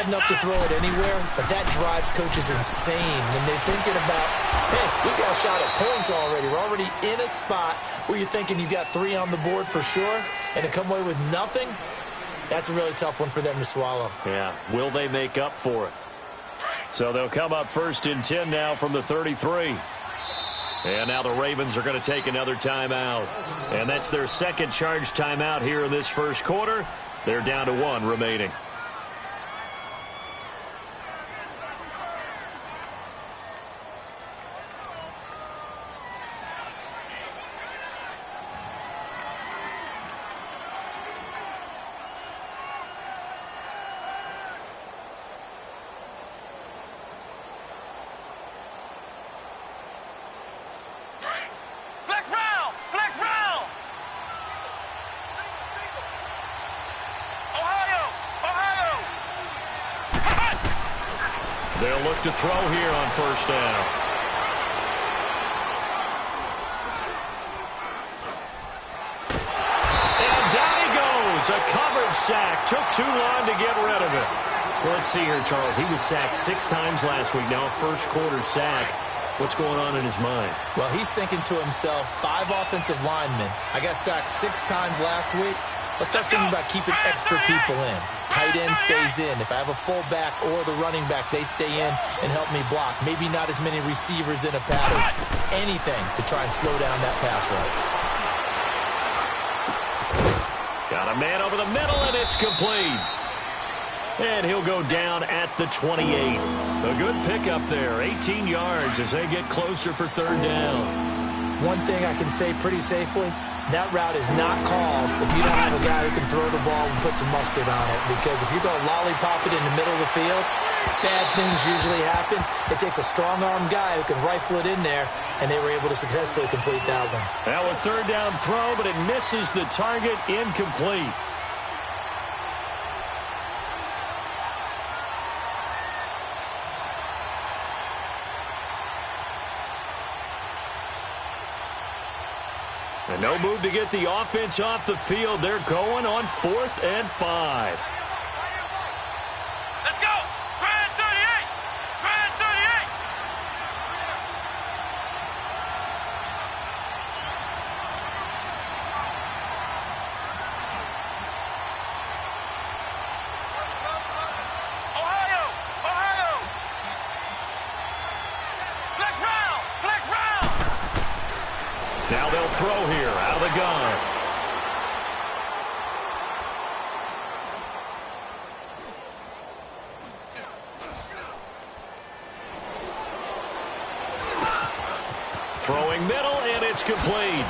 heading up to throw it anywhere, but that drives coaches insane when they're thinking about, hey, we got a shot at points already. We're already in a spot where you're thinking you got 3 on the board for sure, and to come away with nothing, that's a really tough one for them to swallow. Yeah, will they make up for it? So they'll come up 1st and 10 now from the 33. And now the Ravens are going to take another timeout. And that's their second charge timeout here in this first quarter. They're down to 1 remaining. They'll look to throw here on 1st down. And down he goes. A covered sack. Took too long to get rid of it. Well, let's see here, Charles. He was sacked 6 times last week. Now a first quarter sack. What's going on in his mind? Well, he's thinking to himself, 5 offensive linemen. I got sacked 6 times last week. Let's start thinking about keeping extra people in. Tight end stays in. If I have a fullback or the running back, they stay in and help me block. Maybe not as many receivers in a pattern. Anything to try and slow down that pass rush. Got a man over the middle, and it's complete. And he'll go down at the 28. A good pickup there. 18 yards as they get closer for 3rd down. One thing I can say pretty safely, that route is not called if you don't have a guy who can throw the ball and put some mustard on it. Because if you're going to lollipop it in the middle of the field, bad things usually happen. It takes a strong-arm guy who can rifle it in there, and they were able to successfully complete that one. Now a 3rd down throw, but it misses the target, incomplete. And no move to get the offense off the field. They're going on 4th and 5. Let's go! Grand 38! Grand 38! Ohio! Ohio! Flex round! Flex round! Now they'll throw here out of the gun. Throwing middle, and it's complete.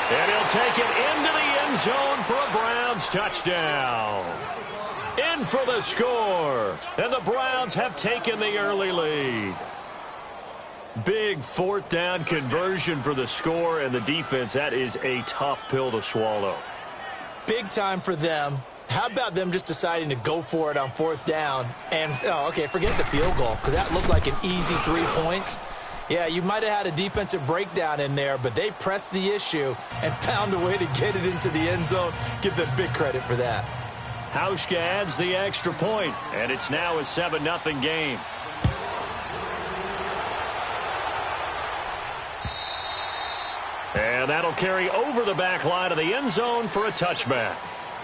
And he'll take it into the end zone for a Browns touchdown. In for the score. And the Browns have taken the early lead. Big 4th down conversion for the score, and the defense, that is a tough pill to swallow. Big time for them. How about them just deciding to go for it on 4th down? And, okay, forget the field goal, because that looked like an easy 3 points. Yeah, you might have had a defensive breakdown in there, but they pressed the issue and found a way to get it into the end zone. Give them big credit for that. Hauschka adds the extra point, and it's now a 7-0 game. And that'll carry over the back line of the end zone for a touchback.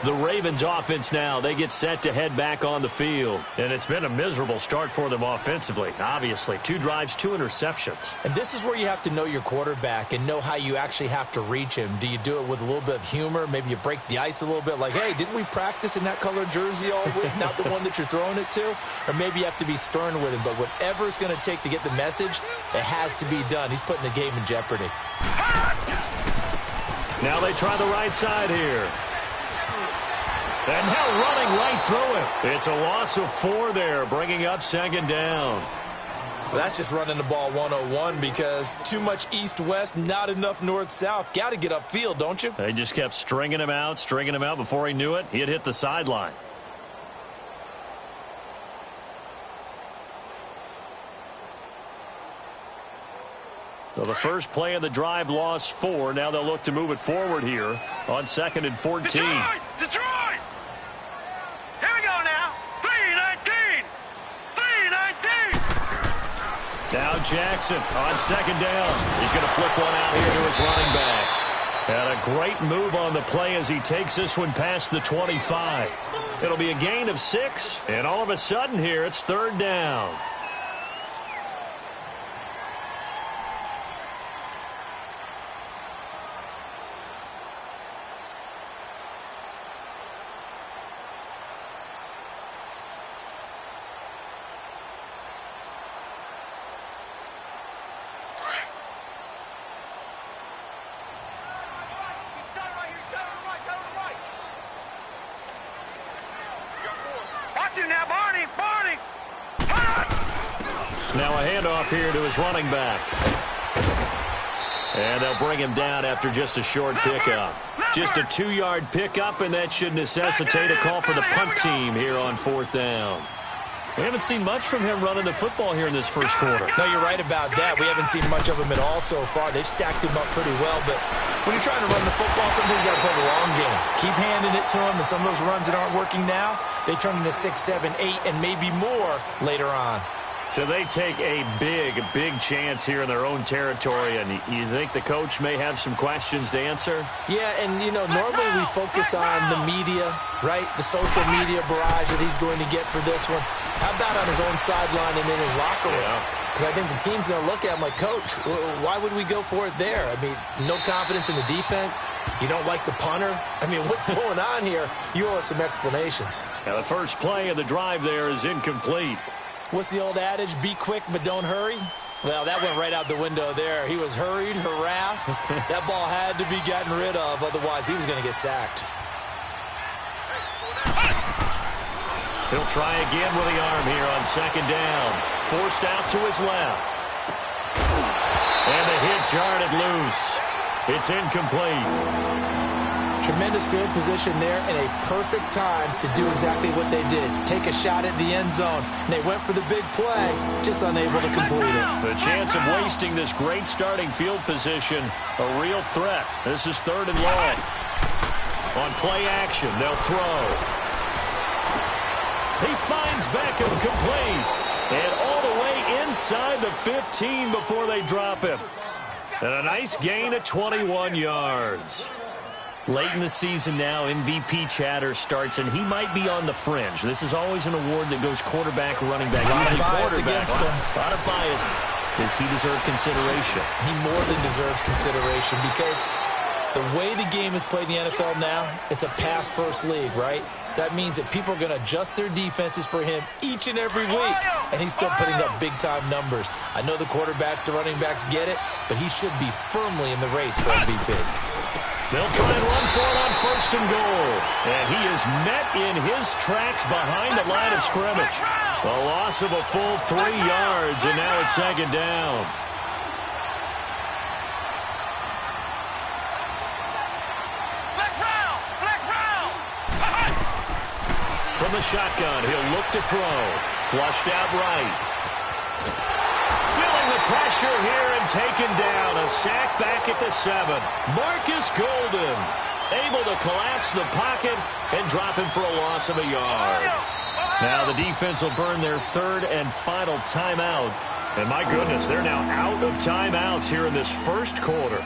The Ravens offense now, they get set to head back on the field. And it's been a miserable start for them offensively, obviously. 2 drives, 2 interceptions. And this is where you have to know your quarterback and know how you actually have to reach him. Do you do it with a little bit of humor? Maybe you break the ice a little bit like, hey, didn't we practice in that color jersey all week? Not the one that you're throwing it to? Or maybe you have to be stern with him. But whatever it's going to take to get the message, it has to be done. He's putting the game in jeopardy. Now they try the right side here. And now running right through it. It's a loss of 4 there, bringing up 2nd down. Well, that's just running the ball 101 because too much east-west, not enough north-south. Got to get upfield, don't you? They just kept stringing him out. Before he knew it, he had hit the sideline. So the first play of the drive lost 4. Now they'll look to move it forward here on 2nd and 14. Detroit! Now Jackson on second down. He's going to flip one out here to his running back. And a great move on the play as he takes this one past the 25. It'll be a gain of 6, and all of a sudden here it's third down. Now a handoff here to his running back. And they'll bring him down after just a short pickup. Just a 2-yard pickup, and that should necessitate a call for the punt team here on fourth down. We haven't seen much from him running the football here in this first quarter. No, you're right about that. We haven't seen much of him at all so far. They've stacked him up pretty well, but when you're trying to run the football, sometimes you got to play the long game. Keep handing it to him, and some of those runs that aren't working now, they turn into 6, 7, 8, and maybe more later on. So they take a big chance here in their own territory, and you think the coach may have some questions to answer? Yeah, and, you know, normally we focus on the media, right, the social media barrage that he's going to get for this one. How about on his own sideline and in his locker room? Because I think the team's going to look at him like, Coach, why would we go for it there? I mean, no confidence in the defense. You don't like the punter. I mean, what's going on here? You owe us some explanations. Now, the first play of the drive there is incomplete. What's the old adage? Be quick, but don't hurry. Well, that went right out the window there. He was hurried, harassed. That ball had to be gotten rid of. Otherwise, he was going to get sacked. He'll try again with the arm here on second down. Forced out to his left. And the hit jarred it loose. It's incomplete. Tremendous field position there and a perfect time to do exactly what they did. Take a shot at the end zone. And they went for the big play, just unable to complete it. The chance of wasting this great starting field position, a real threat. This is third and long. On play action, they'll throw. He finds Beckham complete. And all the way inside the 15 before they drop him. And a nice gain of 21 yards. Late in the season now, MVP chatter starts, and he might be on the fringe. This is always an award that goes quarterback, running back, usually quarterback. A lot of bias. Does he deserve consideration? He more than deserves consideration because the way the game is played in the NFL now, it's a pass-first league, right? So that means that people are going to adjust their defenses for him each and every week, and he's still putting up big-time numbers. I know the quarterbacks, the running backs get it, but he should be firmly in the race for MVP. They'll try and run for it on first and goal. And he is met in his tracks behind the line of scrimmage. A loss of a full 3 yards, and now it's second down. From the shotgun, he'll look to throw. Flushed out right. Feeling the pressure here and taken down. A sack back at the 7. Marcus Golden able to collapse the pocket and drop him for a loss of a yard. Now the defense will burn their third and final timeout. And my goodness, they're now out of timeouts here in this first quarter.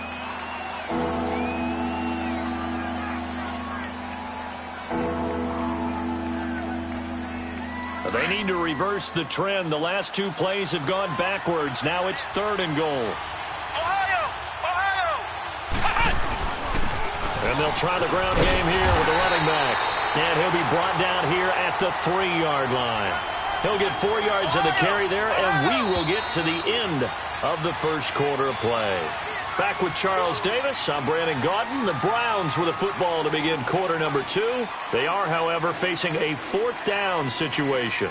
They need to reverse the trend. The last 2 plays have gone backwards. Now it's third and goal. And they'll try the ground game here with the running back. And he'll be brought down here at the 3-yard line. He'll get 4 yards of the carry there, and we will get to the end of the first quarter of play. Back with Charles Davis, I'm Brandon Gaudin. The Browns with a football to begin quarter number 2. They are, however, facing a 4th down situation.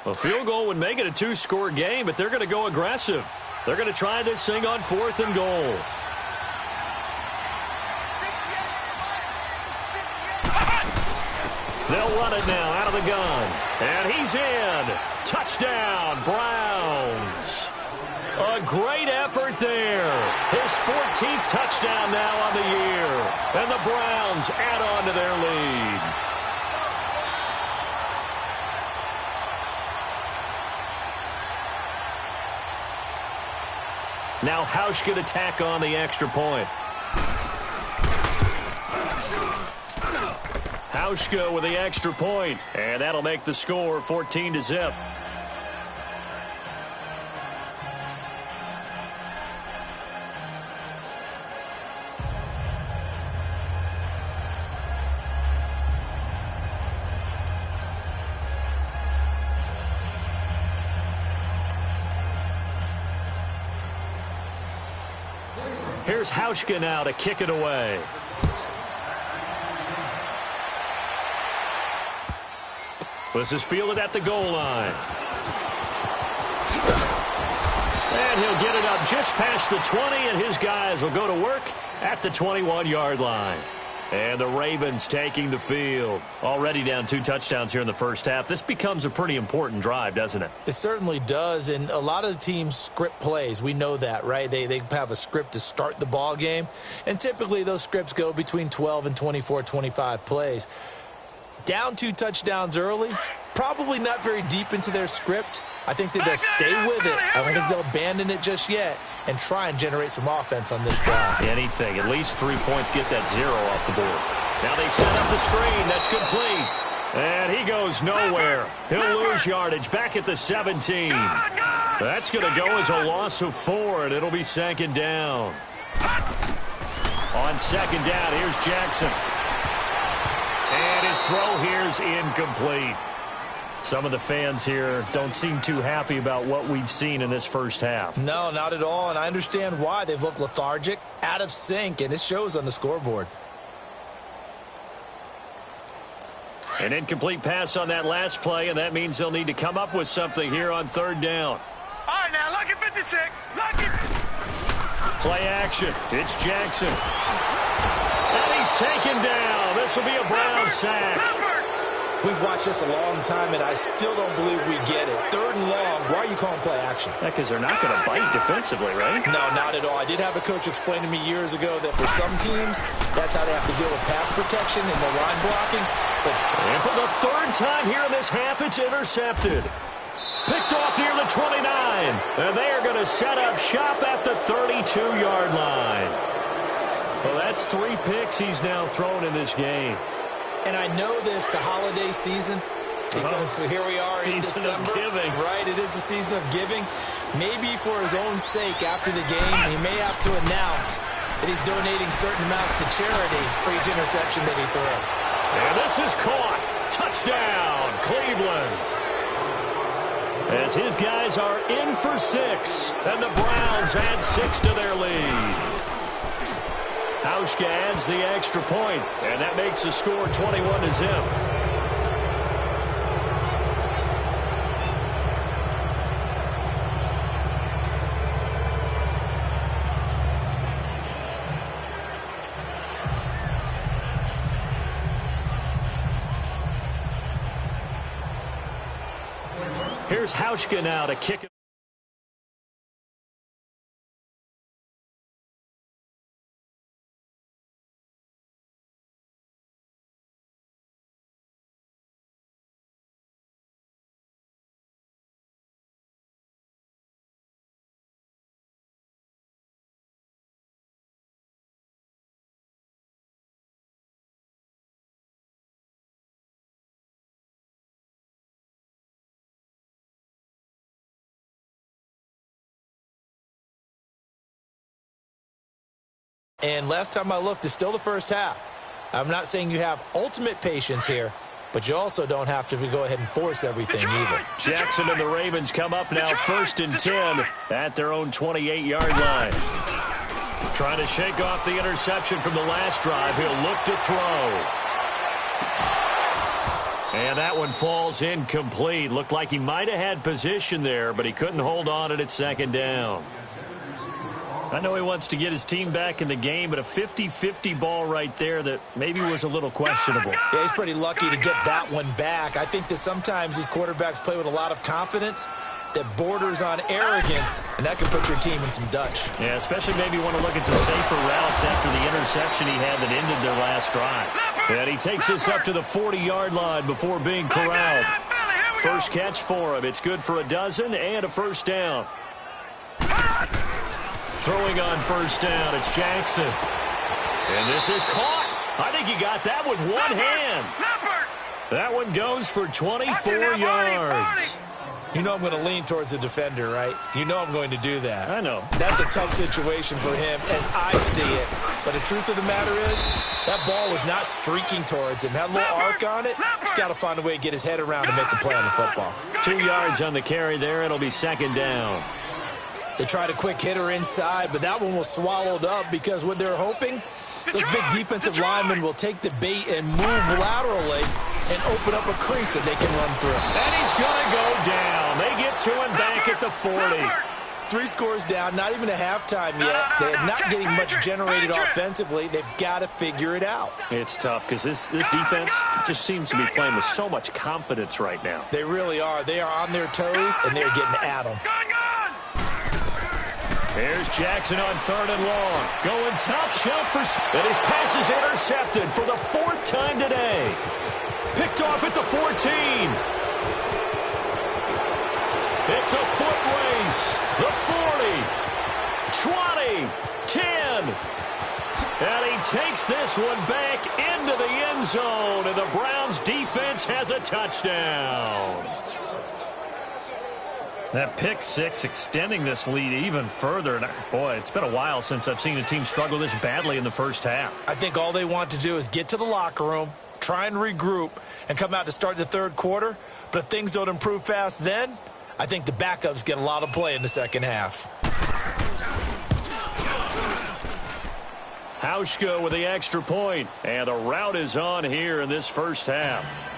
A field goal would make it a 2-score game, but they're going to go aggressive. They're going to try this thing on 4th and goal. They'll run it now out of the gun. And he's in. Touchdown, Browns. A great effort there. His 14th touchdown now on the year. And the Browns add on to their lead. Now Hauschka to tack on the extra point. Hauschka with the extra point, and that'll make the score 14-0. Here's Hauschka now to kick it away. This is fielded at the goal line. And he'll get it up just past the 20, and his guys will go to work at the 21-yard line. And the Ravens taking the field. Already down 2 touchdowns here in the first half. This becomes a pretty important drive, doesn't it? It certainly does, and a lot of the teams script plays. We know that, right? They have a script to start the ball game, and typically those scripts go between 12 and 24, 25 plays. Down 2 touchdowns early, probably not very deep into their script. I think that they'll stay with it. I don't think they'll abandon it just yet and try and generate some offense on this drive. Anything. At least 3 points, get that 0 off the board. Now they set up the screen. That's complete. And he goes nowhere. He'll lose yardage back at the 17. That's going to go as a loss of 4, and it'll be 2nd down. On 2nd down, here's Jackson. And his throw here's incomplete. Some of the fans here don't seem too happy about what we've seen in this first half. No, not at all, and I understand why. They've looked lethargic, out of sync, and it shows on the scoreboard. An incomplete pass on that last play, and that means they'll need to come up with something here on 3rd down. All right, now, lucky 56. Lucky. Play action. It's Jackson. And he's taken down. This will be a Brown sack. We've watched this a long time, and I still don't believe we get it. 3rd and long. Why are you calling play action? Because they're not going to bite defensively, right? No, not at all. I did have a coach explain to me years ago that for some teams, that's how they have to deal with pass protection and the line blocking. And for the 3rd time here in this half, it's intercepted. Picked off near the 29. And they are going to set up shop at the 32-yard line. Well, that's 3 picks he's now thrown in this game. And I know this, the holiday season, because here we are in December. Season of giving. Right, it is the season of giving. Maybe for his own sake after the game, he may have to announce that he's donating certain amounts to charity for each interception that he threw. And this is caught. Touchdown, Cleveland. As his guys are in for 6, and the Browns add 6 to their lead. Hauschka adds the extra point, and that makes the score 21-0. Here's Hauschka now to kick it. And last time I looked, it's still the first half. I'm not saying you have ultimate patience here, but you also don't have to go ahead and force everything either. Jackson and the Ravens come up now 1st and 10 at their own 28-yard line. Trying to shake off the interception from the last drive. He'll look to throw. And that one falls incomplete. Looked like he might have had position there, but he couldn't hold on at 2nd down. I know he wants to get his team back in the game, but a 50-50 ball right there that maybe was a little questionable. Yeah, he's pretty lucky to get that one back. I think that sometimes these quarterbacks play with a lot of confidence that borders on arrogance, and that can put your team in some Dutch. Yeah, especially maybe want to look at some safer routes after the interception he had that ended their last drive. And he takes this up to the 40-yard line before being corralled. First catch for him. It's good for a dozen and a first down. Throwing on first down, it's Jackson. And this is caught. I think he got that with one hand. That one goes for 24 yards. You know I'm going to lean towards the defender, right? You know I'm going to do that. I know. That's a tough situation for him as I see it. But the truth of the matter is, that ball was not streaking towards him. Had a little arc on it. He's got to find a way to get his head around and make the play on the football. 2 yards on the carry there. It'll be second down. They tried a quick hitter inside, but that one was swallowed up because what they're hoping, those big defensive linemen will take the bait and move laterally and open up a crease that they can run through. And he's going to go down. They get to him back at the 40. 3 scores down, not even a halftime yet. They are not getting much generated offensively. They've got to figure it out. It's tough because this defense just seems to be playing with so much confidence right now. They really are. They are on their toes, and they're getting at them. Here's Jackson on 3rd and long. Going top shelf for... And his pass is intercepted for the 4th time today. Picked off at the 14. It's a foot race. The 40. 20. 10. And he takes this one back into the end zone. And the Browns defense has a touchdown. That pick six extending this lead even further. And boy, it's been a while since I've seen a team struggle this badly in the first half. I think all they want to do is get to the locker room, try and regroup, and come out to start the third quarter. But if things don't improve fast then, I think the backups get a lot of play in the second half. Hauschka with the extra point. And a rout is on here in this first half.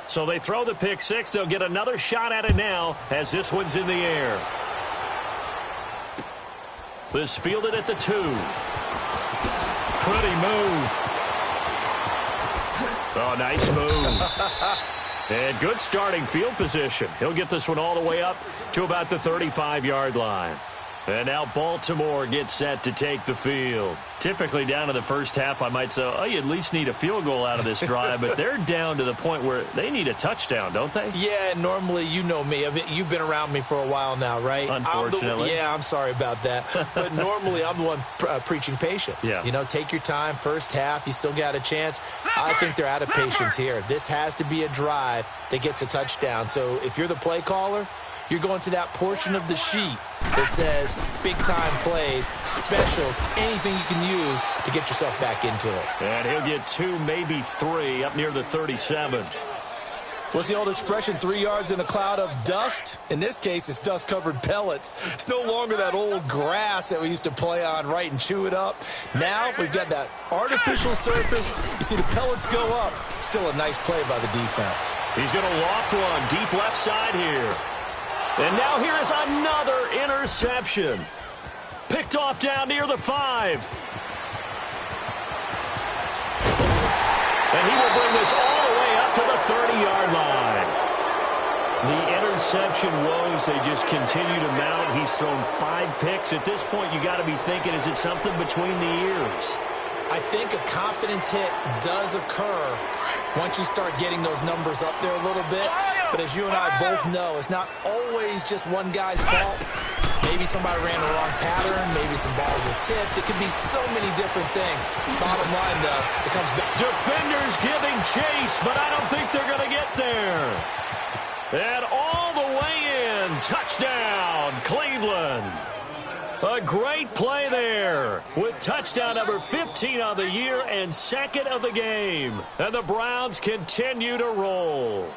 So they throw the pick six. They'll get another shot at it now as this one's in the air. This fielded at the 2. Pretty move. Oh, nice move. And good starting field position. He'll get this one all the way up to about the 35-yard line. And now Baltimore gets set to take the field. Typically down to the first half, I might say, oh, you at least need a field goal out of this drive. But they're down to the point where they need a touchdown, don't they? Yeah, normally, you know me. You've been around me for a while now, right? Unfortunately. I'm sorry about that. But normally, I'm the one preaching patience. Yeah. You know, take your time. First half, you still got a chance. I think they're out of patience here. This has to be a drive that gets a touchdown. So if you're the play caller, you're going to that portion of the sheet that says big-time plays, specials, anything you can use to get yourself back into it. And he'll get 2, maybe 3, up near the 37. What's the old expression, 3 yards in a cloud of dust? In this case, it's dust-covered pellets. It's no longer that old grass that we used to play on, right, and chew it up. Now we've got that artificial surface. You see the pellets go up. Still a nice play by the defense. He's going to loft one deep left side here. And now here is another interception. Picked off down near the 5. And he will bring this all the way up to the 30-yard line. The interception woes, they just continue to mount. He's thrown 5 picks. At this point, you got to be thinking, is it something between the ears? I think a confidence hit does occur once you start getting those numbers up there a little bit. But as you and I both know, it's not always just one guy's fault. Maybe somebody ran the wrong pattern. Maybe some balls were tipped. It could be so many different things. Bottom line, though, it comes back. Defenders giving chase, but I don't think they're going to get there. And all the way in. Touchdown, Cleveland. A great play there with touchdown number 15 on the year and 2nd of the game. And the Browns continue to roll.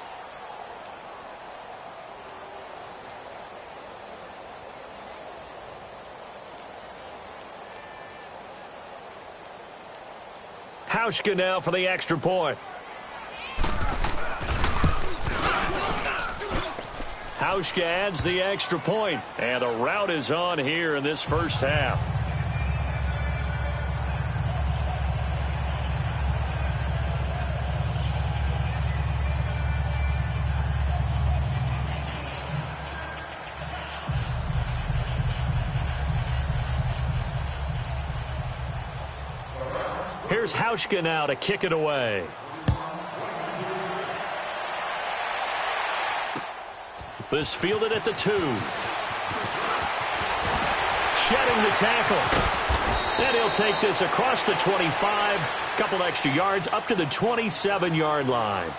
Hauschka now for the extra point. Hauschka adds the extra point, and a rout is on here in this first half. Here's Hauschka now to kick it away. This fielded at the 2. Shedding the tackle. And he'll take this across the 25. Couple extra yards up to the 27-yard line.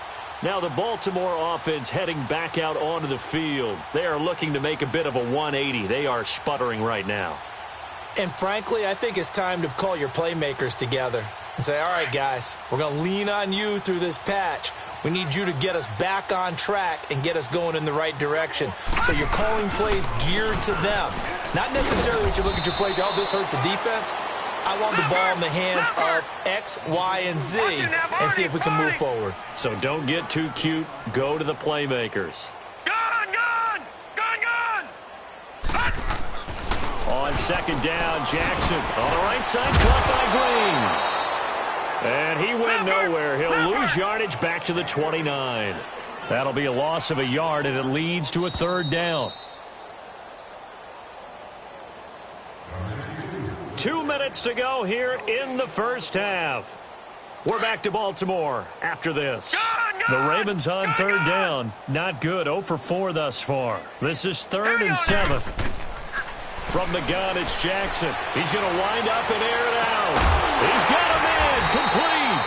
Now the Baltimore offense heading back out onto the field. They are looking to make a bit of a 180. They are sputtering right now. And frankly, I think it's time to call your playmakers together and say, all right, guys, we're going to lean on you through this patch. We need you to get us back on track and get us going in the right direction. So you're calling plays geared to them. Not necessarily when you look at your plays, oh, this hurts the defense. I want the ball in the hands of X, Y, and Z and see if we can move forward. So don't get too cute. Go to the playmakers. On second down, Jackson on the right side, caught by Green. And he went nowhere. He'll lose yardage back to the 29. That'll be a loss of a yard, and it leads to a third down. 2 minutes to go here in the first half. We're back to Baltimore after this. The Ravens on third down. Not good. 0 for 4 thus far. This is 3rd and 7. From the gun, it's Jackson. He's going to wind up and air it out. He's got a man complete.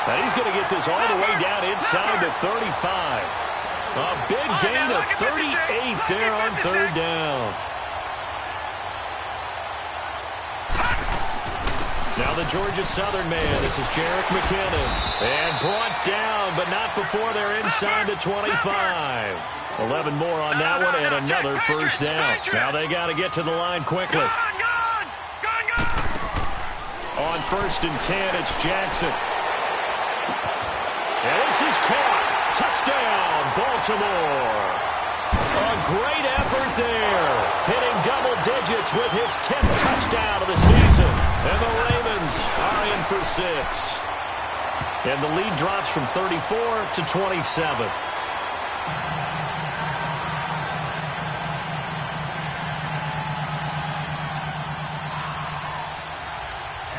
And he's going to get this all the way down inside the 35. A big gain of 38 there on third down. Now the Georgia Southern man. This is Jerick McKinnon. And brought down, but not before they're inside the 25. 11 more on that one, and another first down. Now they got to get to the line quickly. On 1st and 10, it's Jackson. And this is caught. Touchdown, Baltimore. A great effort there. Hitting double digits with his 10th touchdown of the season. And the Ravens are in for 6. And the lead drops from 34 to 27.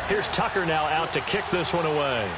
Here's Tucker now out to kick this one away.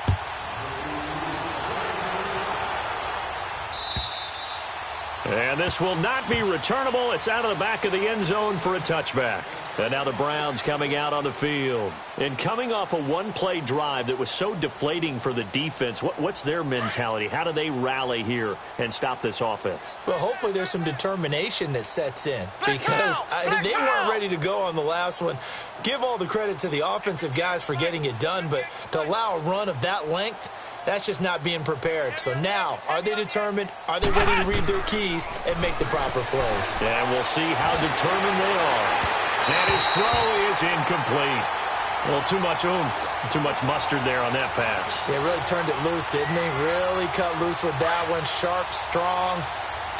And this will not be returnable. It's out of the back of the end zone for a touchback. And now the Browns coming out on the field. And coming off a one-play drive that was so deflating for the defense, what's their mentality? How do they rally here and stop this offense? Well, hopefully there's some determination that sets in because they weren't ready to go on the last one. Give all the credit to the offensive guys for getting it done, but to allow a run of that length, that's just not being prepared. So now, are they determined? Are they ready to read their keys and make the proper plays? And we'll see how determined they are. And his throw is incomplete. A little too much oomph, too much mustard there on that pass. Yeah, really turned it loose, didn't he? Really cut loose with that one. Sharp, strong.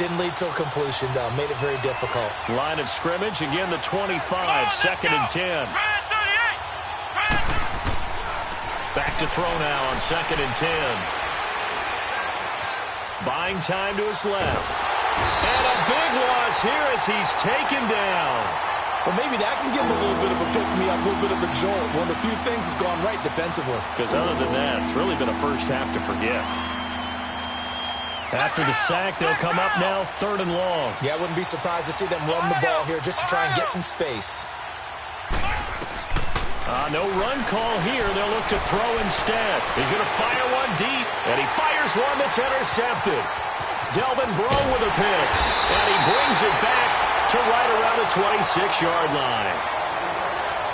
Didn't lead to a completion, though. Made it very difficult. Line of scrimmage, again the 25, 2nd and 10. Back to throw now on 2nd and 10. Buying time to his left. And a big loss here as he's taken down. Well, maybe that can give him a little bit of a pick-me-up, a little bit of a jolt. One of the few things that's gone right defensively. Because other than that, it's really been a first half to forget. After the sack, they'll come up now 3rd and long. Yeah, I wouldn't be surprised to see them run the ball here just to try and get some space. No run call here. They'll look to throw instead. He's going to fire one deep, and he fires one that's intercepted. Delvin Breaux with a pick, and he brings it back to right around the 26-yard line.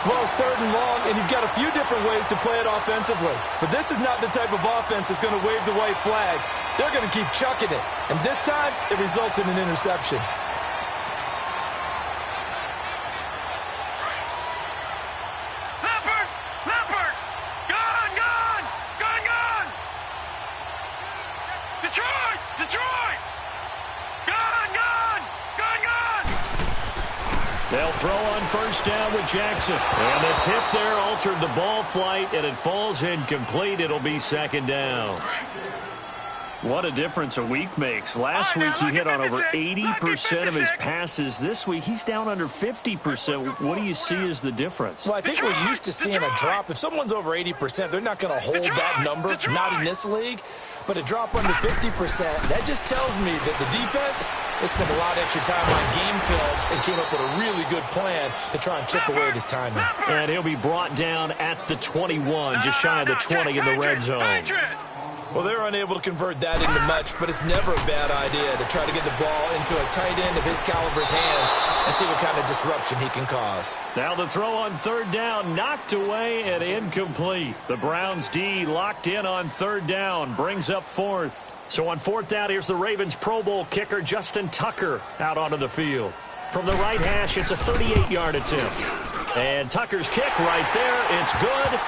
Well, it's 3rd and long, and you've got a few different ways to play it offensively. But this is not the type of offense that's going to wave the white flag. They're going to keep chucking it. And this time, it results in an interception. Detroit! Detroit! Gun! Gun! Gun! Gun! They'll throw on first down with Jackson. And the tip there altered the ball flight, and it falls incomplete. It'll be second down. What a difference a week makes. Last week he hit on over 80% of his passes. This week he's down under 50%. What do you see as the difference? Well, I think we're used to seeing a drop. If someone's over 80%, they're not going to hold that number, not in this league. But a drop under 50%, that just tells me that the defense has spent a lot of extra time on game films and came up with a really good plan to try and chip away at his timing. And he'll be brought down at the 21, just shy of the 20 in the red zone. Well, they're unable to convert that into much, but it's never a bad idea to try to get the ball into a tight end of his caliber's hands and see what kind of disruption he can cause. Now the throw on third down, knocked away and incomplete. The Browns D locked in on third down, brings up fourth. So on fourth down, here's the Ravens Pro Bowl kicker Justin Tucker out onto the field. From the right hash, it's a 38-yard attempt. And Tucker's kick right there, it's good.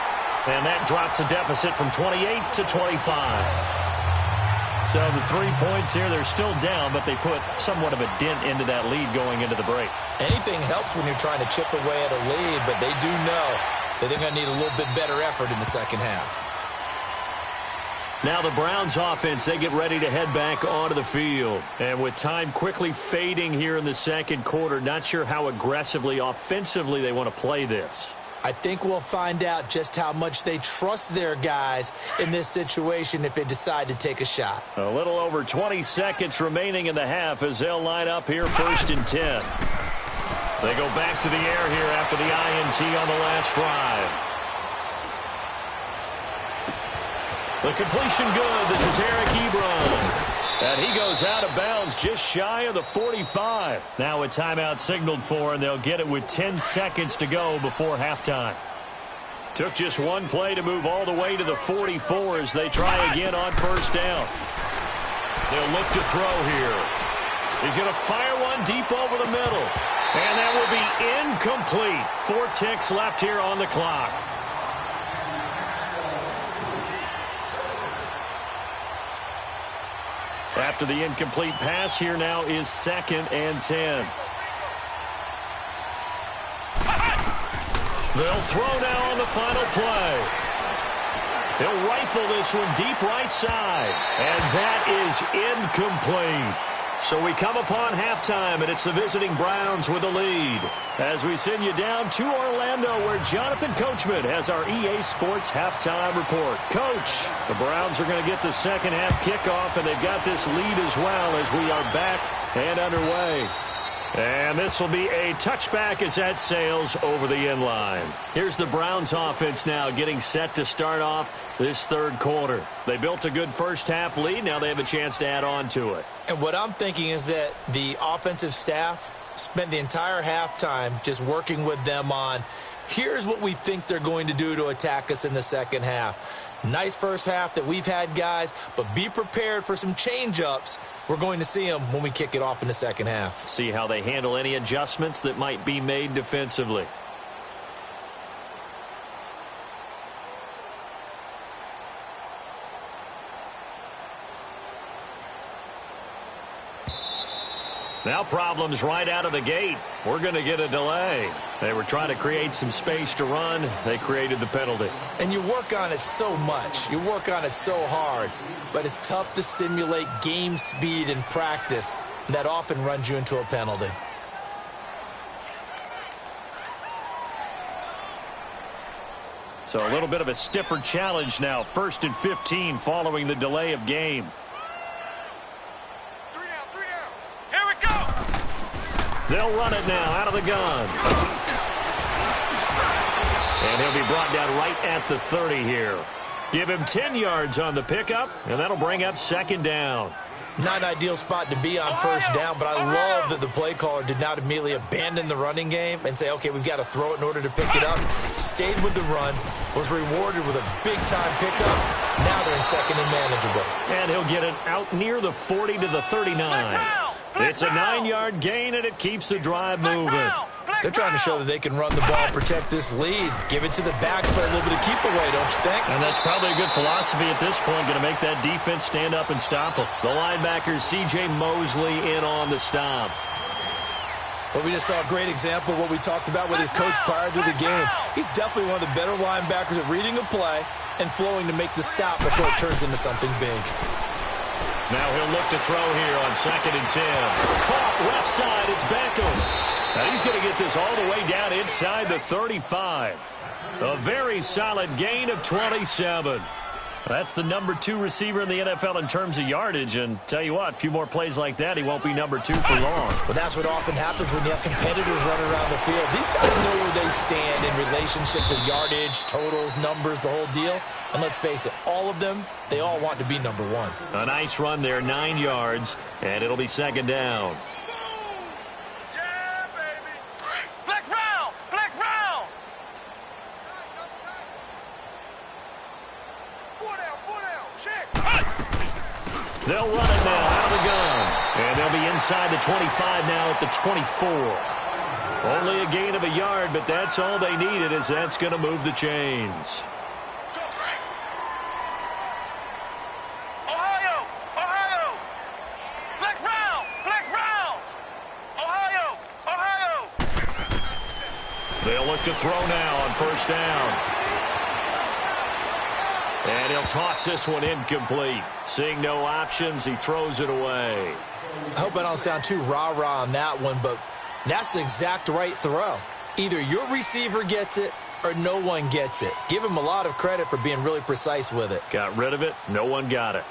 And that drops a deficit from 28 to 25. So the 3 points here, they're still down, but they put somewhat of a dent into that lead going into the break. Anything helps when you're trying to chip away at a lead, but they do know that they're going to need a little bit better effort in the second half. Now the Browns offense, they get ready to head back onto the field. And with time quickly fading here in the second quarter, not sure how aggressively, offensively they want to play this. I think we'll find out just how much they trust their guys in this situation if they decide to take a shot. A little over 20 seconds remaining in the half as they'll line up here first and 10. They go back to the air here after the INT on the last drive. The completion good. This is Eric Ebron. And he goes out of bounds just shy of the 45. Now a timeout signaled for, and they'll get it with 10 seconds to go before halftime. Took just one play to move all the way to the 44 as they try again on first down. They'll look to throw here. He's going to fire one deep over the middle. And that will be incomplete. 4 ticks left here on the clock. After the incomplete pass, here now is second and 10. They'll throw now on the final play. He'll rifle this one deep right side. And that is incomplete. So we come upon halftime, and it's the visiting Browns with the lead. As we send you down to Orlando, where Jonathan Coachman has our EA Sports halftime report. Coach, the Browns are going to get the second half kickoff, and they've got this lead as well as we are back and underway. And this will be a touchback as that sails over the end line. Here's the Browns offense now getting set to start off this third quarter. They built a good first half lead. Now they have a chance to add on to it. And what I'm thinking is that the offensive staff spent the entire halftime just working with them on, here's what we think they're going to do to attack us in the second half. Nice first half that we've had, guys, but be prepared for some change-ups. We're going to see them when we kick it off in the second half. See how they handle any adjustments that might be made defensively. Now problems right out of the gate. We're going to get a delay. They were trying to create some space to run. They created the penalty. And you work on it so much. You work on it so hard. But it's tough to simulate game speed in practice. That often runs you into a penalty. So a little bit of a stiffer challenge now. 1st and 15 following the delay of game. They'll run it now out of the gun. And he'll be brought down right at the 30 here. Give him 10 yards on the pickup, and that'll bring up second down. Not an ideal spot to be on first down, but I love that the play caller did not immediately abandon the running game and say, okay, we've got to throw it in order to pick it up. Stayed with the run, was rewarded with a big-time pickup. Now they're in second and manageable. And he'll get it out near the 40 to the 39. It's a 9-yard gain, and it keeps the drive moving. They're trying to show that they can run the ball and protect this lead. Give it to the backs, play a little bit of keep away, don't you think? And that's probably a good philosophy at this point, going to make that defense stand up and stop them. The linebacker, C.J. Mosley, in on the stop. Well, we just saw a great example of what we talked about with his coach prior to the game. He's definitely one of the better linebackers at reading a play and flowing to make the stop before it turns into something big. Now he'll look to throw here on 2nd and 10. Caught left side. It's Beckham. Now he's going to get this all the way down inside the 35. A very solid gain of 27. That's the number 2 receiver in the NFL in terms of yardage. And tell you what, a few more plays like that, he won't be number 2 for long. But that's what often happens when you have competitors running around the field. These guys know where they stand in relationship to yardage, totals, numbers, the whole deal. And let's face it, all of them, they all want to be number 1. A nice run there, 9 yards, and it'll be 2nd down. They'll run it now out of the gun. And they'll be inside the 25 now at the 24. Only a gain of a yard, but that's all they needed, as that's going to move the chains. Ohio! Ohio! Flex round! Flex round! Ohio! Ohio! They'll look to throw now on 1st down. And he'll toss this one incomplete. Seeing no options, he throws it away. I hope I don't sound too rah-rah on that one, but that's the exact right throw. Either your receiver gets it or no one gets it. Give him a lot of credit for being really precise with it. Got rid of it. No one got it.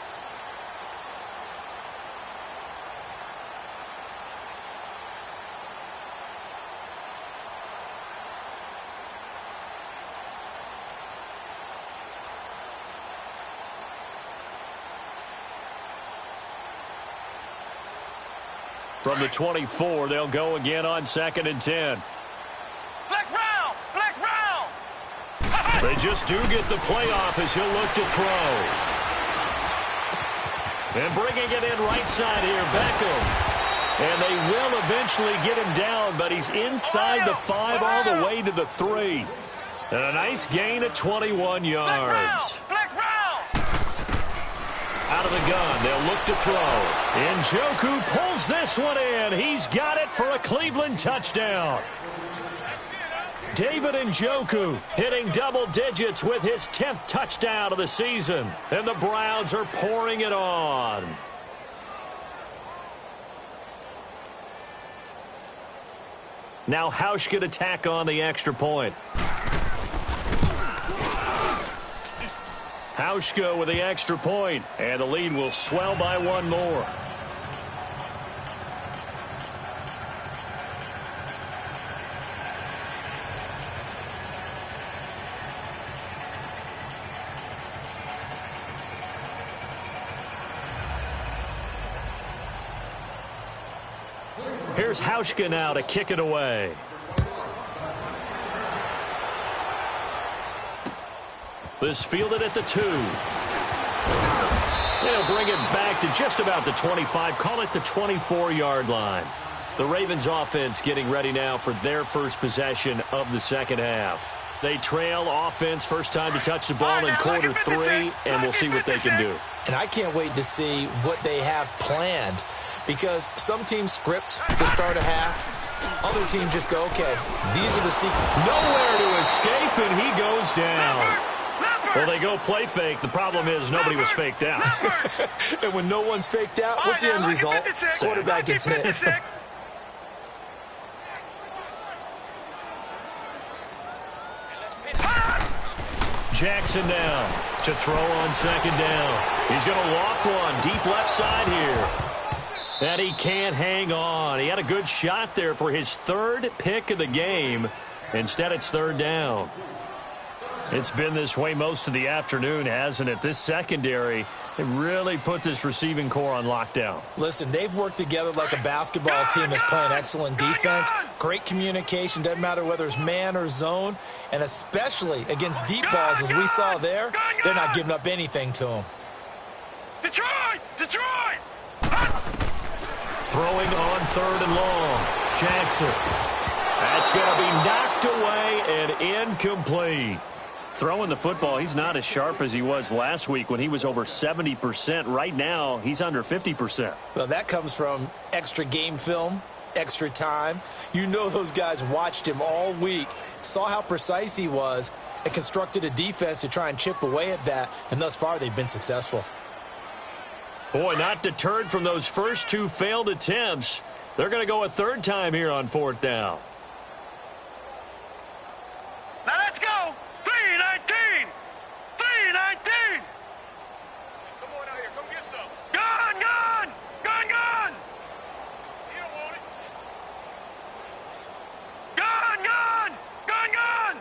From the 24, they'll go again on 2nd and 10. Flex round! Flex round! They just do get the playoff as he'll look to throw. And bringing it in right side here, Beckham. And they will eventually get him down, but he's inside the 5 all the way to the 3. And a nice gain of 21 yards. Flex round! Out of the gun, they'll look to throw. Njoku pulls this one in. He's got it for a Cleveland touchdown. David Njoku hitting double digits with his 10th touchdown of the season. And the Browns are pouring it on. Now Hauschka to tack on the extra point. Hauschka with the extra point, and the lead will swell by 1 more. Here's Hauschka now to kick it away. This fielded at the 2. They'll bring it back to just about the 25. Call it the 24-yard line. The Ravens offense getting ready now for their first possession of the second half. They trail offense, first time to touch the ball in quarter 3, and we'll see what they can do. And I can't wait to see what they have planned, because some teams script to start a half. Other teams just go, okay, these are the secrets. Nowhere to escape, and he goes down. Well, they go play fake. The problem is nobody was faked out. And when no one's faked out, what's the end result? Quarterback gets hit. Jackson now to throw on 2nd down. He's going to loft one deep left side here. And he can't hang on. He had a good shot there for his 3rd pick of the game. Instead, it's 3rd down. It's been this way most of the afternoon, hasn't it? This secondary, they really put this receiving core on lockdown. Listen, they've worked together like a basketball team that's playing excellent defense. Great communication, doesn't matter whether it's man or zone. And especially against deep balls, as we saw there, they're not giving up anything to them. Detroit! Detroit! Throwing on 3rd and long. Jackson. That's going to be knocked away and incomplete. Throwing the football, he's not as sharp as he was last week when he was over 70%. Right now, he's under 50%. Well, that comes from extra game film, extra time. You know those guys watched him all week, saw how precise he was, and constructed a defense to try and chip away at that, and thus far they've been successful. Boy, not deterred from those first two failed attempts. They're going to go a third time here on 4th down. Now let's go. 3-19. 3-19. Come on out here. Come get some. Gun, gun. Gun, gun. You don't want it. Gun, gun. Gun, gun.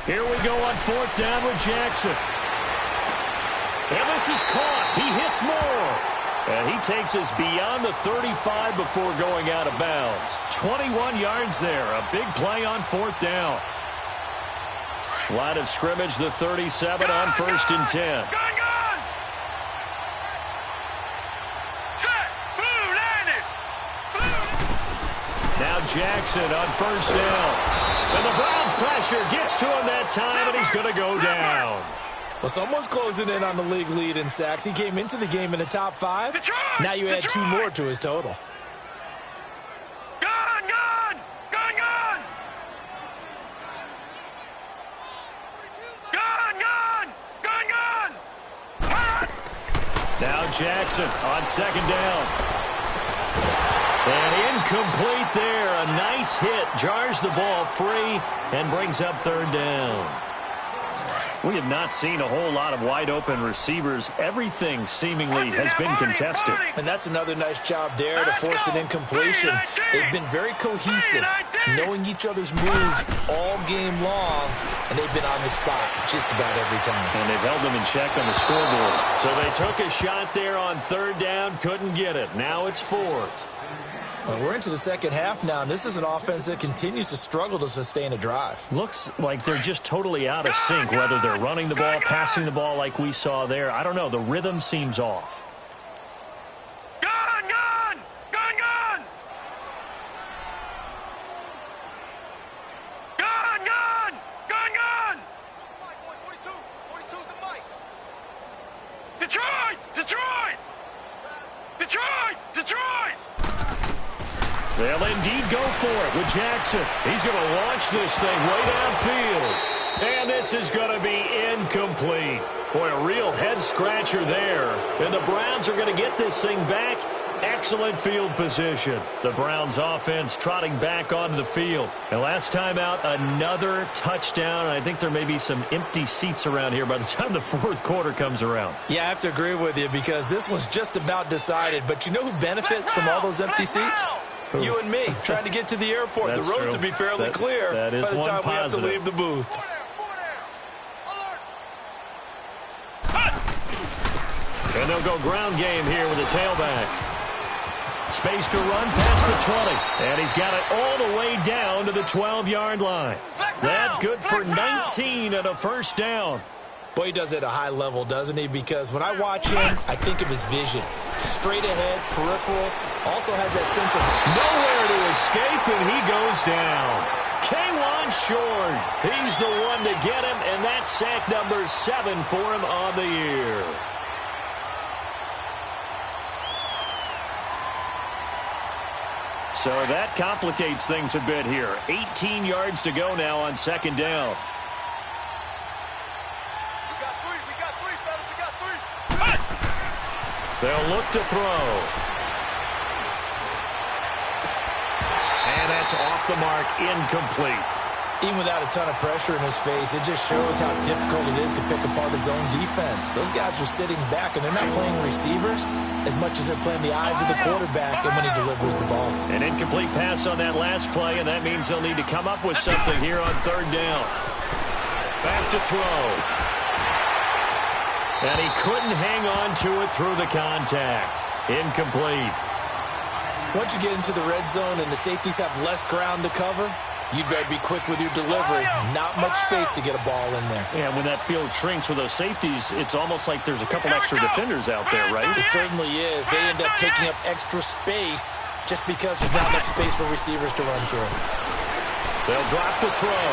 Here we go on 4th down with Jackson. And this is caught. He hits more. And he takes us beyond the 35 before going out of bounds. 21 yards there. A big play on 4th down. Line of scrimmage, the 37 on 1st and 10. Gun, gun. Set. Blue landed. Blue. Now Jackson on 1st down. And the Browns pressure gets to him that time, and he's going to go down. Well, someone's closing in on the league lead in sacks. He came into the game in the top 5. Detroit! Now you add 2 more to his total. Gun, gun. Gun, gun. Gun, gun. Gun, gun. Now Jackson on 2nd down. And incomplete there. A nice hit. Jars the ball free and brings up 3rd down. We have not seen a whole lot of wide-open receivers. Everything seemingly has been contested. And that's another nice job there to force an incompletion. They've been very cohesive, knowing each other's moves all game long, and they've been on the spot just about every time. And they've held them in check on the scoreboard. So they took a shot there on 3rd down, couldn't get it. Now it's 4th. Well, we're into the second half now, and this is an offense that continues to struggle to sustain a drive. Looks like they're just totally out of sync, whether they're running the ball, passing the ball like we saw there. I don't know. The rhythm seems off. Gun, gun. Gun, gun. Gun, gun. Gun, gun. 42's the mic. Detroit. Detroit. Detroit. Detroit. They'll indeed go for it with Jackson. He's going to launch this thing way downfield. And this is going to be incomplete. Boy, a real head-scratcher there. And the Browns are going to get this thing back. Excellent field position. The Browns offense trotting back onto the field. And last time out, another touchdown. I think there may be some empty seats around here by the time the 4th quarter comes around. Yeah, I have to agree with you because this one's just about decided. But you know who benefits from all those empty seats? You and me, trying to get to the airport. The roads will be fairly clear by the time we have to leave the booth. And they'll go ground game here with a tailback. Space to run past the 20. And he's got it all the way down to the 12-yard line. That good for 19 and a 1st down. Boy, he does it at a high level, doesn't he? Because when I watch him, I think of his vision. Straight ahead, peripheral, also has that sense of nowhere to escape, and he goes down. K1 short. He's the one to get him, and that's sack number 7 for him on the year. So that complicates things a bit here. 18 yards to go now on 2nd down. They'll look to throw. And that's off the mark, incomplete. Even without a ton of pressure in his face, it just shows how difficult it is to pick apart his own defense. Those guys are sitting back, and they're not playing receivers as much as they're playing the eyes of the quarterback and when he delivers the ball. An incomplete pass on that last play, and that means they'll need to come up with something here on 3rd down. Back to throw. And he couldn't hang on to it through the contact. Incomplete. Once you get into the red zone and the safeties have less ground to cover, You'd better be quick with your delivery. Not much space to get a ball in there. Yeah, when that field shrinks with those safeties, it's almost like there's a couple extra defenders out there, right? It certainly is. They end up taking up extra space just because there's not enough space for receivers to run through. They'll drop to throw.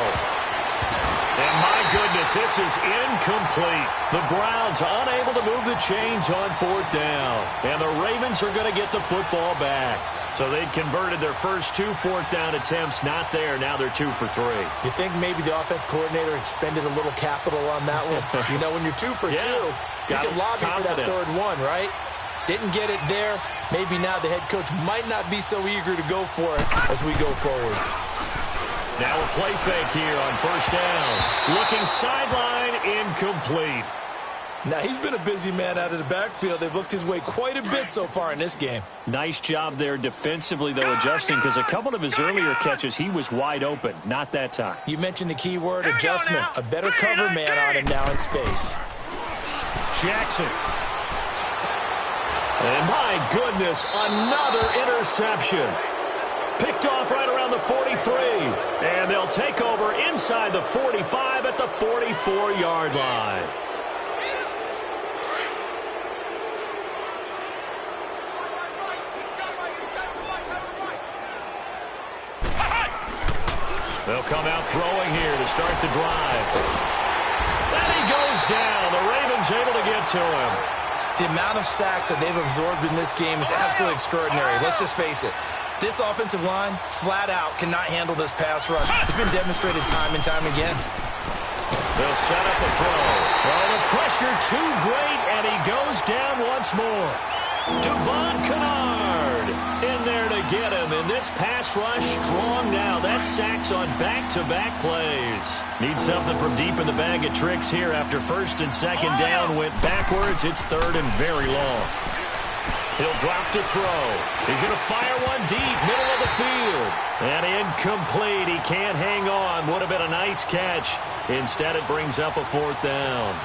And my goodness, this is incomplete. The Browns unable to move the chains on 4th down. And the Ravens are going to get the football back. So they'd converted their first 2 4th down attempts. Not there. Now they're 2 for 3. You think maybe the offense coordinator expended a little capital on that one? You know, when you're 2 for 2, you can lobby for that third one, right? Didn't get it there. Maybe now the head coach might not be so eager to go for it as we go forward. Now a play fake here on 1st down. Looking sideline, incomplete. Now, he's been a busy man out of the backfield. They've looked his way quite a bit so far in this game. Nice job there defensively, though, adjusting, because a couple of his earlier catches, he was wide open. Not that time. You mentioned the key word, adjustment. A better cover man on him now in space. Jackson. And my goodness, another interception. Picked off right around the 43. And they'll take over inside the 45 at the 44-yard line. They'll come out throwing here to start the drive. And he goes down. The Ravens able to get to him. The amount of sacks that they've absorbed in this game is absolutely extraordinary. Let's just face it. This offensive line, flat out, cannot handle this pass rush. It's been demonstrated time and time again. They'll set up a throw. Well, the pressure too great, and he goes down once more. Devon Kennard in there to get him, and this pass rush strong now. That's sacks on back-to-back plays. Need something from deep in the bag of tricks here after 1st and 2nd down went backwards. It's 3rd and very long. He'll drop to throw. He's going to fire one deep, middle of the field. And incomplete. He can't hang on. Would have been a nice catch. Instead, it brings up a 4th down.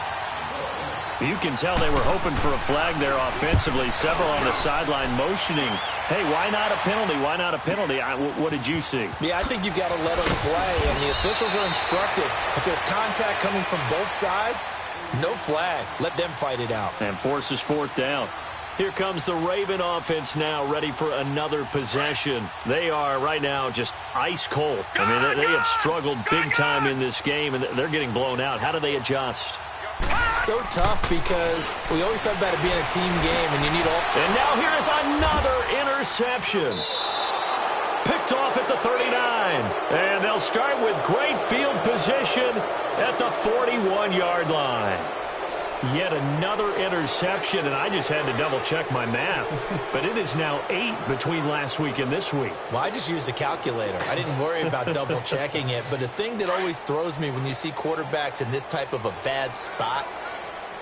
You can tell they were hoping for a flag there offensively. Several on the sideline motioning. Hey, why not a penalty? Why not a penalty? What did you see? Yeah, I think you've got to let them play, and the officials are instructed. If there's contact coming from both sides, no flag. Let them fight it out. And forces 4th down. Here comes the Raven offense now, ready for another possession. They are right now just ice cold. I mean, they have struggled big time in this game, and they're getting blown out. How do they adjust? So tough because we always talk about it being a team game, and you need all. And now here is another interception. Picked off at the 39. And they'll start with great field position at the 41-yard line. Yet another interception, and I just had to double-check my math. But it is now 8 between last week and this week. Well, I just used a calculator. I didn't worry about double-checking it. But the thing that always throws me when you see quarterbacks in this type of a bad spot,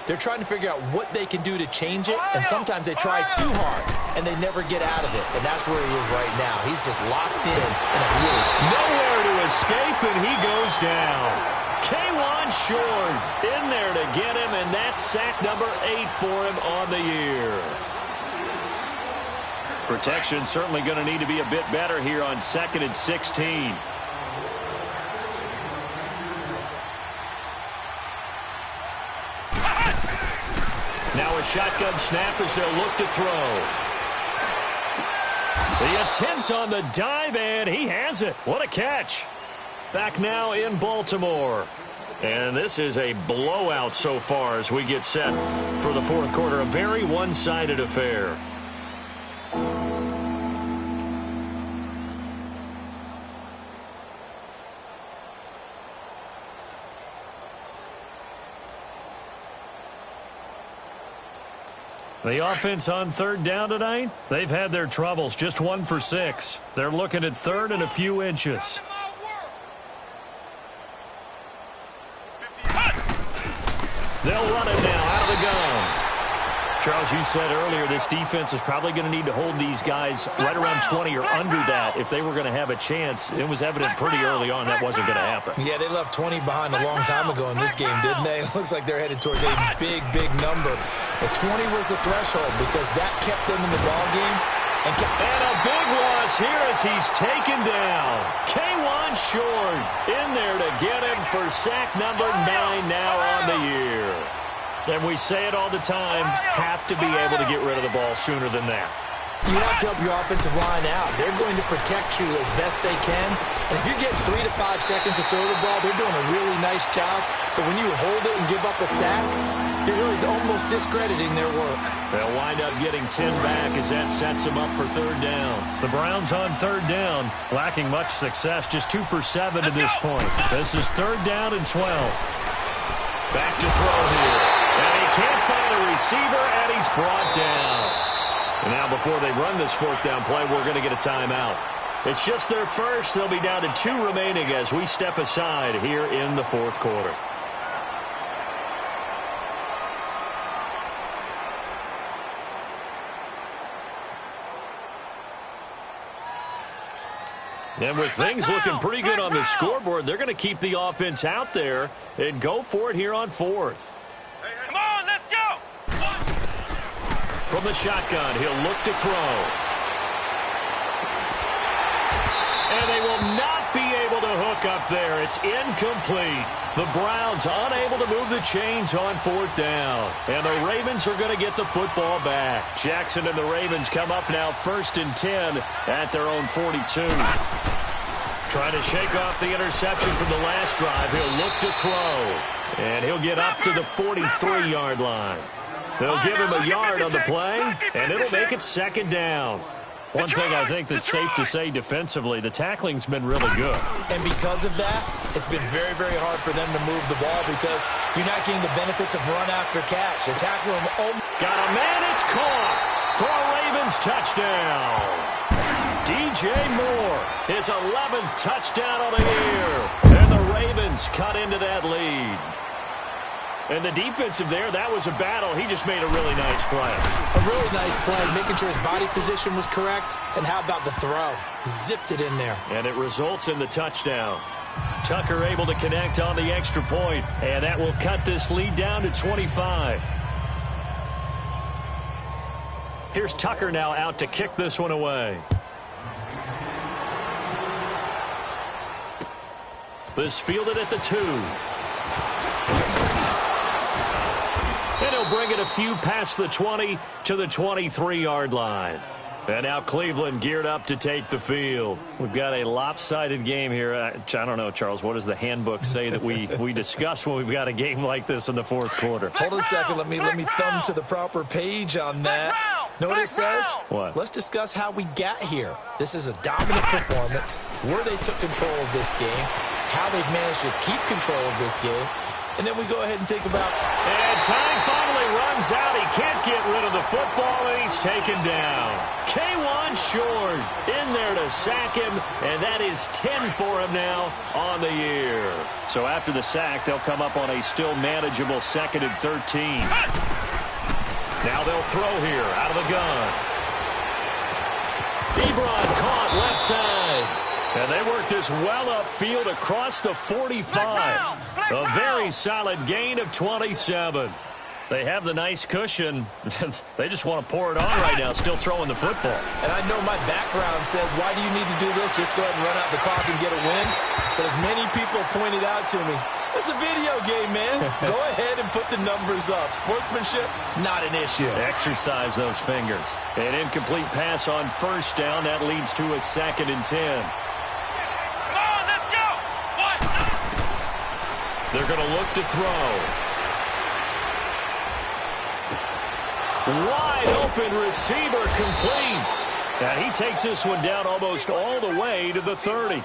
they're trying to figure out what they can do to change it, and sometimes they try too hard, and they never get out of it. And that's where he is right now. He's just locked in a really... Nowhere to escape, and he goes down. K1 Short in there to get him, and that's sack number 8 for him on the year. Protection certainly going to need to be a bit better here on 2nd and 16. Now a shotgun snap as they'll look to throw. The attempt on the dive, and he has it. What a catch. Back now in Baltimore. And this is a blowout so far as we get set for the 4th quarter. A very one-sided affair. The offense on 3rd down tonight, they've had their troubles. Just 1 for 6. They're looking at 3rd and a few inches. They'll run it now out of the gun. Charles, you said earlier this defense is probably going to need to hold these guys right around 20 or under that if they were going to have a chance. It was evident pretty early on that wasn't going to happen. Yeah, they left 20 behind a long time ago in this game, didn't they? It looks like they're headed towards a big, big number. But 20 was the threshold because that kept them in the ball game And a big loss here as he's taken down. K1 short in there to get him for sack number 9 now on the year. And we say it all the time, have to be able to get rid of the ball sooner than that. You have to help your offensive line out. They're going to protect you as best they can. And if you're getting 3 to 5 seconds to throw the ball, they're doing a really nice job. But when you hold it and give up a sack, you're really almost discrediting their work. They'll wind up getting 10 back as that sets them up for 3rd down. The Browns on 3rd down, lacking much success, just 2 for 7 to this point. This is 3rd down and 12. Back to throw here. And he can't find a receiver, and he's brought down. And now before they run this 4th down play, we're going to get a timeout. It's just their first. They'll be down to 2 remaining as we step aside here in the 4th quarter. And with things looking pretty good on the scoreboard, they're going to keep the offense out there and go for it here on 4th. Come on, let's go. From the shotgun, he'll look to throw. And they will not be able to hook up there. It's incomplete. The Browns unable to move the chains on 4th down. And the Ravens are going to get the football back. Jackson and the Ravens come up now 1st and 10 at their own 42. Trying to shake off the interception from the last drive. He'll look to throw. And he'll get up to the 43-yard line. They'll give him a yard on the play, and it'll make it 2nd down. One thing I think that's safe to say defensively, the tackling's been really good. And because of that, it's been very, very hard for them to move the ball because you're not getting the benefits of run after catch. They're tackling them. Got a man, it's caught for a Ravens touchdown. DJ Moore, his 11th touchdown of the year. And the Ravens cut into that lead. And the defensive there, that was a battle. He just made a really nice play. A really nice play, making sure his body position was correct. And how about the throw? Zipped it in there. And it results in the touchdown. Tucker able to connect on the extra point, and that will cut this lead down to 25. Here's Tucker now out to kick this one away. This fielded at the 2. And he'll bring it a few past the 20 to the 23-yard line. And now Cleveland geared up to take the field. We've got a lopsided game here. I don't know, Charles, what does the handbook say that we discuss when we've got a game like this in the 4th quarter? Hold on a second. Let me thumb to the proper page on that. Know what it says? What? Let's discuss how we got here. This is a dominant performance, where they took control of this game, how they've managed to keep control of this game, and then we go ahead and think about... And time finally runs out. He can't get rid of the football, and he's taken down. K1 short in there to sack him, and that is 10 for him now on the year. So after the sack, they'll come up on a still manageable 2nd and 13. Now they'll throw here out of the gun. Ebron caught left side. And they work this well upfield across the 45. A very solid gain of 27. They have the nice cushion. They just want to pour it on right now, still throwing the football. And I know my background says, why do you need to do this? Just go ahead and run out the clock and get a win. But as many people pointed out to me, it's a video game, man. Go ahead and put the numbers up. Sportsmanship, not an issue. Exercise those fingers. An incomplete pass on 1st down. That leads to a 2nd and 10. They're going to look to throw. Wide open receiver complete. And he takes this one down almost all the way to the 30.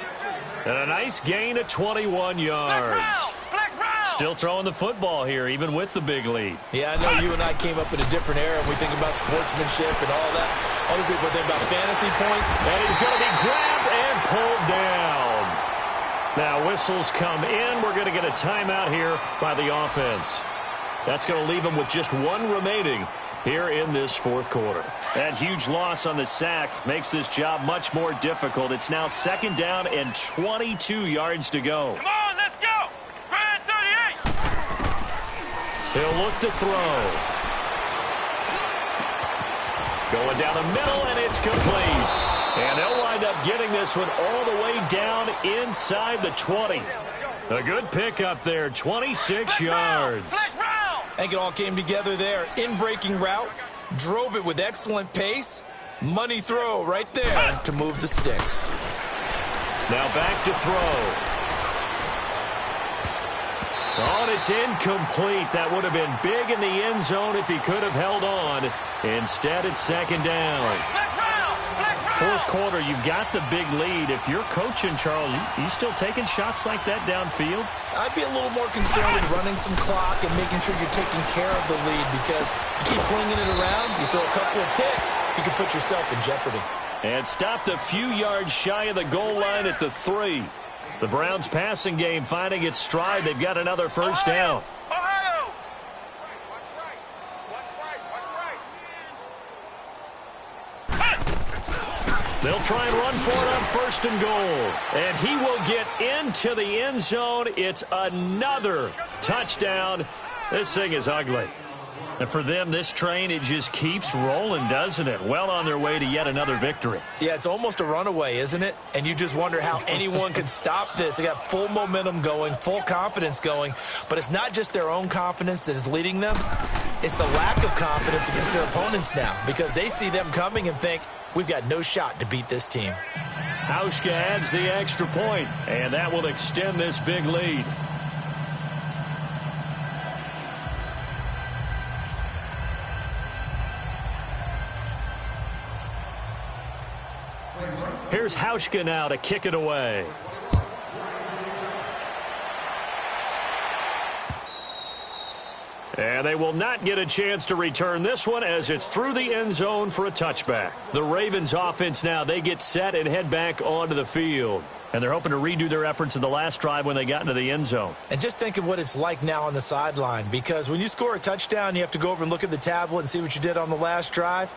And a nice gain of 21 yards. Still throwing the football here, even with the big lead. Yeah, I know you and I came up in a different era. We think about sportsmanship and all that. Other people think about fantasy points. And he's going to be grabbed and pulled down. Now whistles come in. We're going to get a timeout here by the offense. That's going to leave them with just 1 remaining here in this 4th quarter. That huge loss on the sack makes this job much more difficult. It's now 2nd down and 22 yards to go. Come on, let's go. 38. He'll look to throw. Going down the middle, and it's complete. And they'll wind up getting this one all the way down inside the 20. A good pickup there, 26 yards. I think it all came together there. In-breaking route, drove it with excellent pace. Money throw right there to move the sticks. Now back to throw. Oh, and it's incomplete. That would have been big in the end zone if he could have held on. Instead, it's second down. Fourth quarter, you've got the big lead. If you're coaching, Charles, you still taking shots like that downfield? I'd be a little more concerned with running some clock and making sure you're taking care of the lead, because you keep flinging it around, you throw a couple of picks, you can put yourself in jeopardy. And stopped a few yards shy of the goal line at the 3. The Browns' passing game finding its stride. They've got another first down. They'll try and run for it on first and goal. And he will get into the end zone. It's another touchdown. This thing is ugly. And for them, this train, it just keeps rolling, doesn't it? Well on their way to yet another victory. Yeah, it's almost a runaway, isn't it? And you just wonder how anyone could stop this. They got full momentum going, full confidence going. But it's not just their own confidence that is leading them. It's the lack of confidence against their opponents now, because they see them coming and think, we've got no shot to beat this team. Hauschka adds the extra point, and that will extend this big lead. Here's Hauschka now to kick it away. And they will not get a chance to return this one as it's through the end zone for a touchback. The Ravens offense now, they get set and head back onto the field. And they're hoping to redo their efforts in the last drive when they got into the end zone. And just think of what it's like now on the sideline, because when you score a touchdown, you have to go over and look at the tablet and see what you did on the last drive.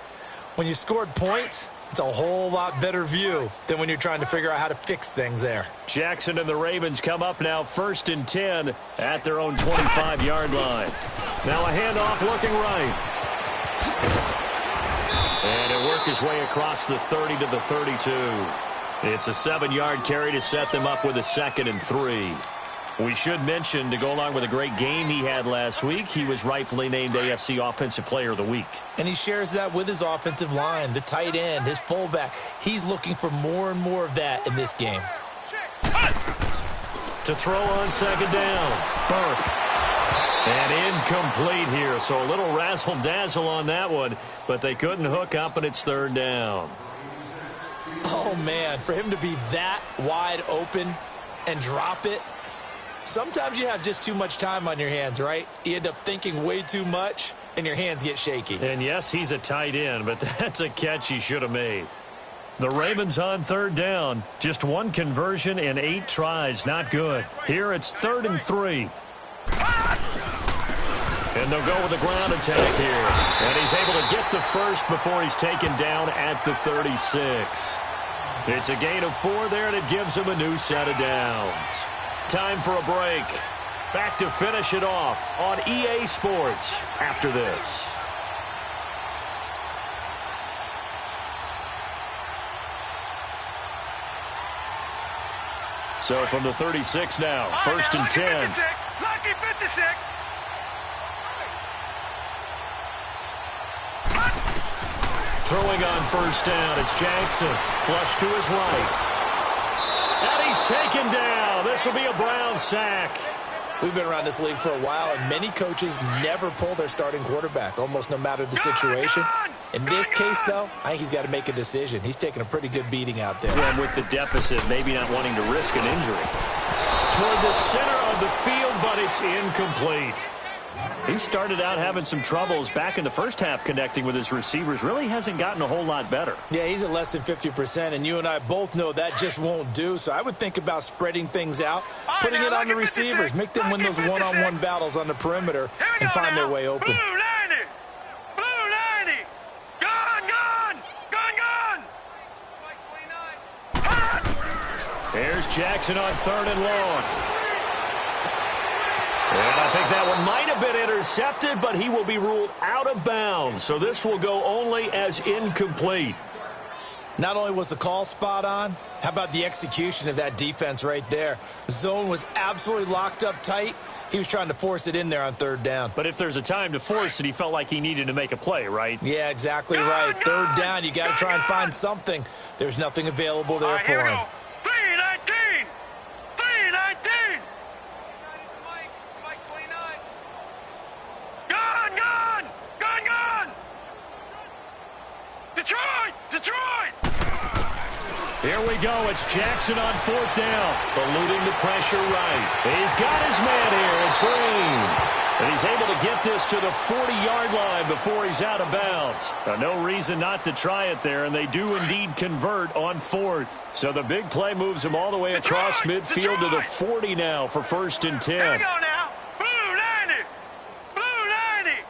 When you scored points, it's a whole lot better view than when you're trying to figure out how to fix things there. Jackson and the Ravens come up now 1st and 10 at their own 25-yard line. Now a handoff looking right. And it worked his way across the 30 to the 32. It's a 7-yard carry to set them up with a 2nd and 3. We should mention, to go along with a great game he had last week, he was rightfully named AFC Offensive Player of the Week. And he shares that with his offensive line, the tight end, his fullback. He's looking for more and more of that in this game. To throw on second down, Burke. And incomplete here, so a little razzle-dazzle on that one, but they couldn't hook up, and it's 3rd down. Oh, man, for him to be that wide open and drop it. Sometimes you have just too much time on your hands, right? You end up thinking way too much, and your hands get shaky. And yes, he's a tight end, but that's a catch he should have made. The Ravens on 3rd down. Just one conversion in 8 tries. Not good. Here it's 3rd and 3. And they'll go with the ground attack here. And he's able to get the first before he's taken down at the 36. It's a gain of 4 there, and it gives him a new set of downs. Time for a break. Back to finish it off on EA Sports after this. So from the 36 now, 1st and 10. Lucky 56. Throwing on 1st down, it's Jackson. Flush to his right. And he's taken down. This will be a Brown sack. We've been around this league for a while, and many coaches never pull their starting quarterback, almost no matter the situation. In this case, though, I think he's got to make a decision. He's taking a pretty good beating out there. And with the deficit, maybe not wanting to risk an injury. Toward the center of the field, but it's incomplete. He started out having some troubles back in the first half connecting with his receivers. Really hasn't gotten a whole lot better. Yeah, he's at less than 50%, and you and I both know that just won't do. So I would think about spreading things out, putting it on the receivers, make them win those one-on-one battles on the perimeter and find their way open. Blue 90. Blue 90. Gone. Here's Jackson on 3rd and long. And I think that one might have been intercepted, but he will be ruled out of bounds. So this will go only as incomplete. Not only was the call spot on, how about the execution of that defense right there? The zone was absolutely locked up tight. He was trying to force it in there on third down. But if there's a time to force it, he felt like he needed to make a play, right? Yeah, exactly right. Third down, you got to try and find something. There's nothing available there for him. 319! 319! Gun! Gun! Gun! Gun! Detroit! Detroit! Here we go. It's Jackson on fourth down. Eluding the pressure right. He's got his man here. It's Green. And he's able to get this to the 40-yard line before he's out of bounds. No reason not to try it there, and they do indeed convert on fourth. So the big play moves him all the way across midfield to the 40 now for 1st and 10. Here we go now. Blue 90! Blue 90!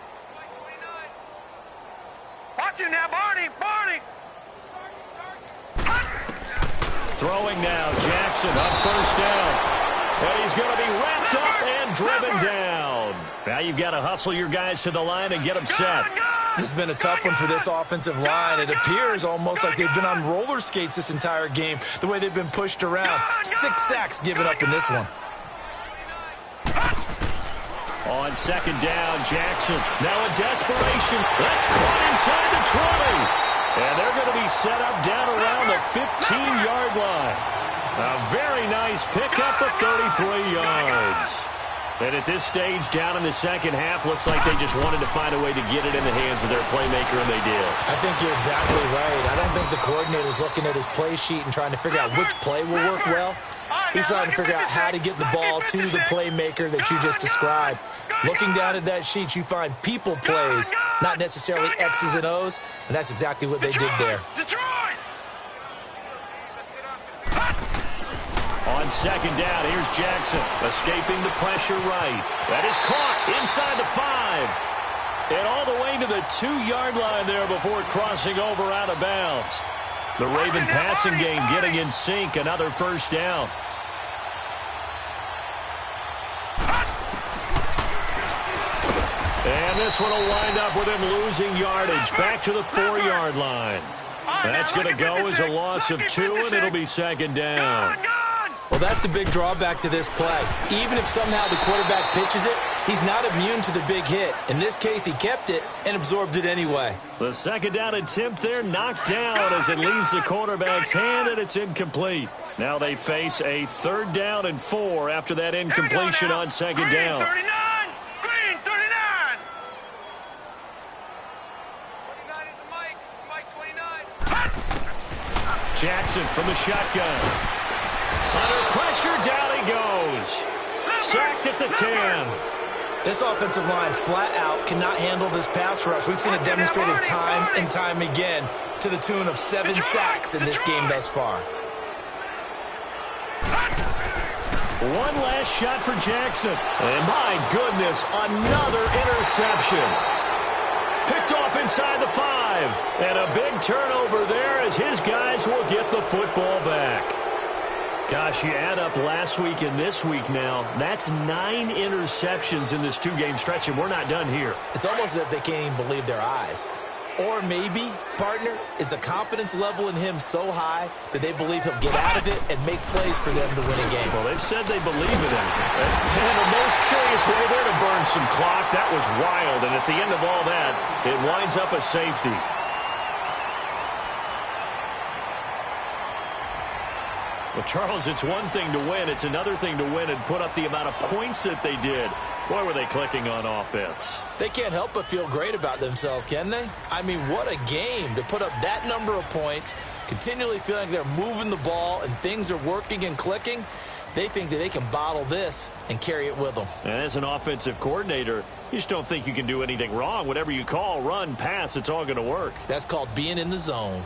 Watch him now, Barney! Barney! Throwing now, Jackson on first down. And he's going to be wrapped up and driven down. Now you've got to hustle your guys to the line and get them set. This has been a tough one for this offensive line. It appears almost like they've been on roller skates this entire game, the way they've been pushed around. 6 sacks given up in this one. On second down, Jackson. Now in desperation. That's caught inside the 20. And they're going to be set up down around the 15-yard line. A very nice pickup of 33 yards. And at this stage, down in the second half, looks like they just wanted to find a way to get it in the hands of their playmaker, and they did. I think you're exactly right. I don't think the coordinator's looking at his play sheet and trying to figure out which play will work well. He's trying to figure out how to get the ball to the playmaker that you just described. Looking down at that sheet, you find people plays, not necessarily X's and O's, and that's exactly what they did there. On second down, here's Jackson, escaping the pressure right. That is caught inside the 5. And all the way to the 2-yard line there before crossing over out of bounds. The Raven passing game getting in sync, another first down. And this one will wind up with him losing yardage back to the 4-yard line. That's going to go as a loss of 2, and it'll be second down. Well, that's the big drawback to this play. Even if somehow the quarterback pitches it, he's not immune to the big hit. In this case, he kept it and absorbed it anyway. The second down attempt there knocked down as it leaves the quarterback's hand, and it's incomplete. Now they face a 3rd down and 4 after that incompletion on second down. Green 39! Jackson from the shotgun. Under pressure, down he goes. Sacked at the 10. This offensive line flat out cannot handle this pass rush. We've seen it demonstrated time and time again to the tune of 7 sacks in this game thus far. One last shot for Jackson. And my goodness, another interception. Picked off inside the 5. And a big turnover there as his guys will get the football back. Gosh, you add up last week and this week now, that's 9 interceptions in this 2-game stretch, and we're not done here. It's almost as if they can't even believe their eyes. Or maybe, partner, is the confidence level in him so high that they believe he'll get out of it and make plays for them to win a game. Well, they've said they believe in him. And the most curious way there to burn some clock, that was wild. And at the end of all that, it winds up a safety. Well, Charles, it's one thing to win. It's another thing to win and put up the amount of points that they did. Boy, were they clicking on offense. They can't help but feel great about themselves, can they? I mean, what a game to put up that number of points, continually feeling they're moving the ball and things are working and clicking. They think that they can bottle this and carry it with them. And as an offensive coordinator, you just don't think you can do anything wrong. Whatever you call, run, pass, it's all going to work. That's called being in the zone.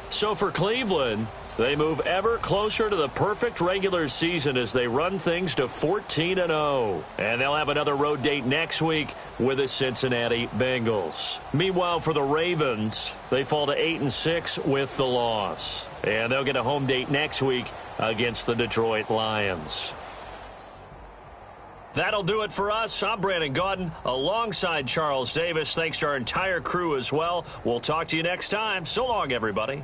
So for Cleveland, they move ever closer to the perfect regular season as they run things to 14-0. And they'll have another road date next week with the Cincinnati Bengals. Meanwhile, for the Ravens, they fall to 8-6 with the loss. And they'll get a home date next week against the Detroit Lions. That'll do it for us. I'm Brandon Gaudin alongside Charles Davis. Thanks to our entire crew as well. We'll talk to you next time. So long, everybody.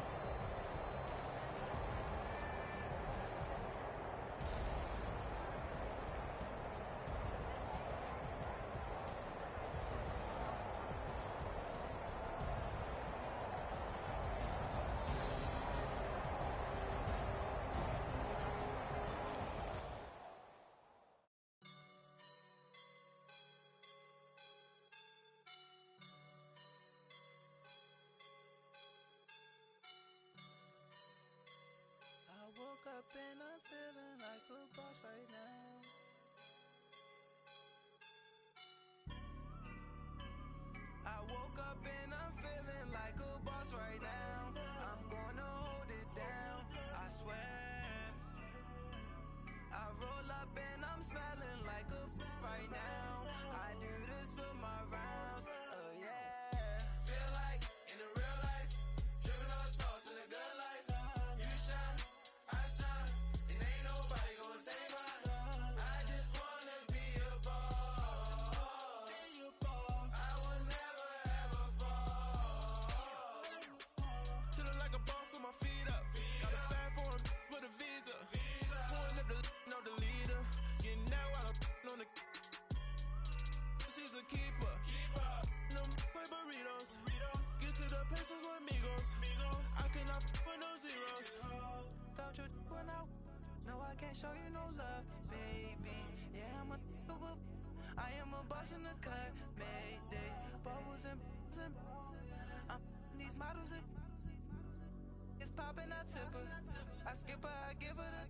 Woke up and I'm feeling like a boss right now. I woke up and I'm feeling like a boss right now. I'm gonna hold it down, I swear. I roll up and I'm smelling like a right now. I do this for my rounds, oh yeah. Feel like in the real life, dripping on sauce in a good life. You shine, I shine, and ain't nobody gonna take mine. I just wanna be a boss. I will never ever fall. Chillin' like a boss with my feet up. Got a bag for him with a visa. Pulling up the know the leader. Getting out while I'm on the. She's a keeper. Them quick burritos. Get to the pesos with amigos. I cannot with no zeros. Don't you run out? No, I can't show you no love, baby. Yeah, I am a boss in the cut, Mayday. Bubbles and I'm these models. It's popping, I tip her. I skip her, I give her the.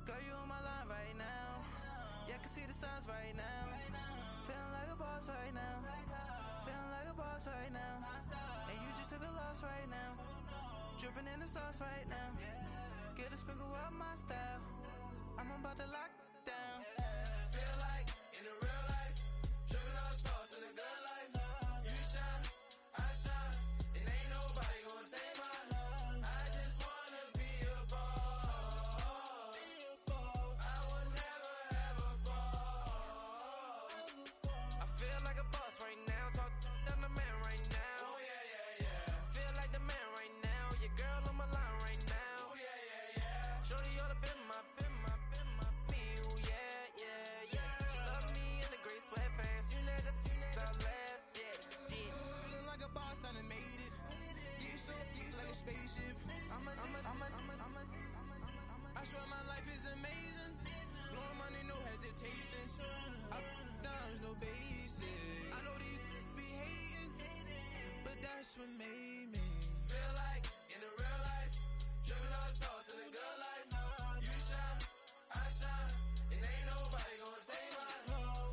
Girl, you on my line right now. Yeah, I can see the signs right now. Feeling like a boss right now. Feeling like a boss right now. And you just took a loss right now. Dripping in the sauce right now. Get a sprinkle up my style. I'm about to lock down. Feel like in the real life, dripping on sauce in a good life. You shine, I shine, and ain't nobody gonna take mine. I just wanna be a boss. I will never ever fall. I feel like a boss right now. Talk to the man right now. Oh yeah, yeah, yeah. Feel like the man right now. Your girl on my line right now. Oh yeah, yeah, yeah. Shorty oughta been my me. Oh yeah, yeah, yeah. She love me in the gray sweatpants. You know that I left, yeah. Feeling like a boss, I done made it. Get so deep like a spaceship. I swear my life is amazing. Blowing money, no hesitation. Up, downs, no basic. I know these be hating, but that's what made me. Feel like in the real life, dripping on sauce in a good life. You shine, I shine, and ain't nobody gonna take mine.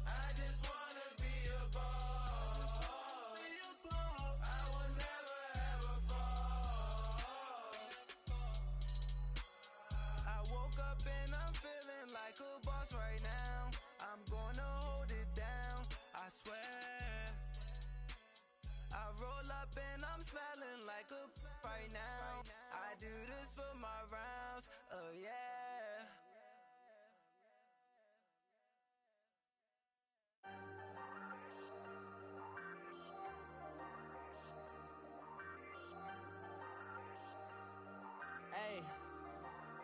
I just wanna be a boss. I will never ever fall. I woke up and I'm feeling like a boss right now. I'm gonna hold it down, I swear. I roll up and I'm smelling like a right now. I do this for my rounds, oh yeah.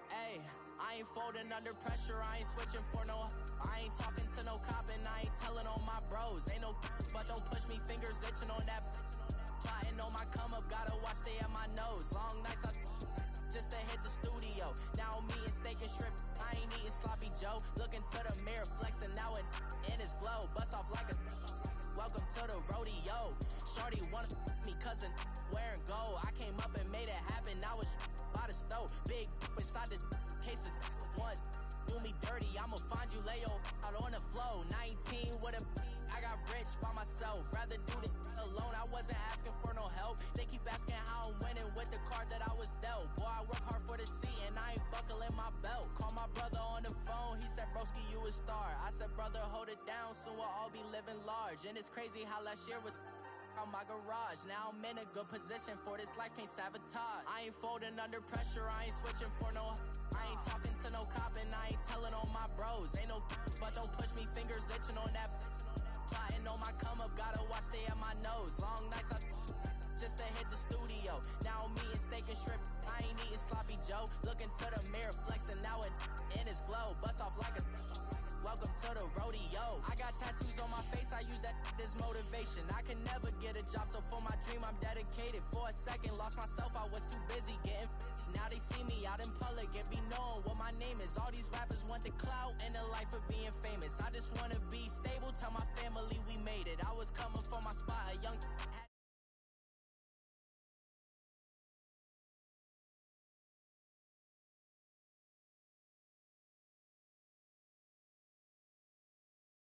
Hey, I ain't folding under pressure, I ain't switching for no. I ain't talking to no cop and I ain't telling on my bros. Ain't no but don't push me, fingers itching on that. Plotting on my come up, gotta watch stay at my nose. Long nights I just to hit the studio. Now I'm eating steak and shrimp, I ain't eating sloppy Joe. Looking to the mirror, flexing now and in his glow. Bust off like a welcome to the rodeo. Shorty wanna me cousin wearing gold. I came up and made it happen, I was by the stove. Big inside this cases once do me dirty, I'ma find you lay out on the floor. 19 with a I got rich by myself. Rather do this alone, I wasn't asking for no help. They keep asking how I'm winning with the card that I was dealt. Boy, I work hard for the seat and I ain't buckling my belt. Call my brother on the phone, he said, broski, you a star. I said, brother, hold it down, soon we'll all be living large. And it's crazy how last year was on my garage. Now I'm in a good position for this life, can't sabotage. I ain't folding under pressure, I ain't switching for no. I I ain't talking to no cop and I ain't telling on my bros. Ain't no but don't push me, fingers itching on that. Plotting on my come up, gotta watch stay at my nose. Long nights just to hit the studio. Now I'm eating steak and shrimp, I ain't eating sloppy Joe. Looking to the mirror, flexing now in his glow. Bust off like a welcome to the rodeo. I got tattoos on my face, I use that as motivation. I can never get a job, so for my dream I'm dedicated. For a second, lost myself, I was too busy getting. Now they see me out in public and be knowing what my name is. All these rappers want the clout and the life of being famous. I just wanna be stable, tell my family we made it. I was coming from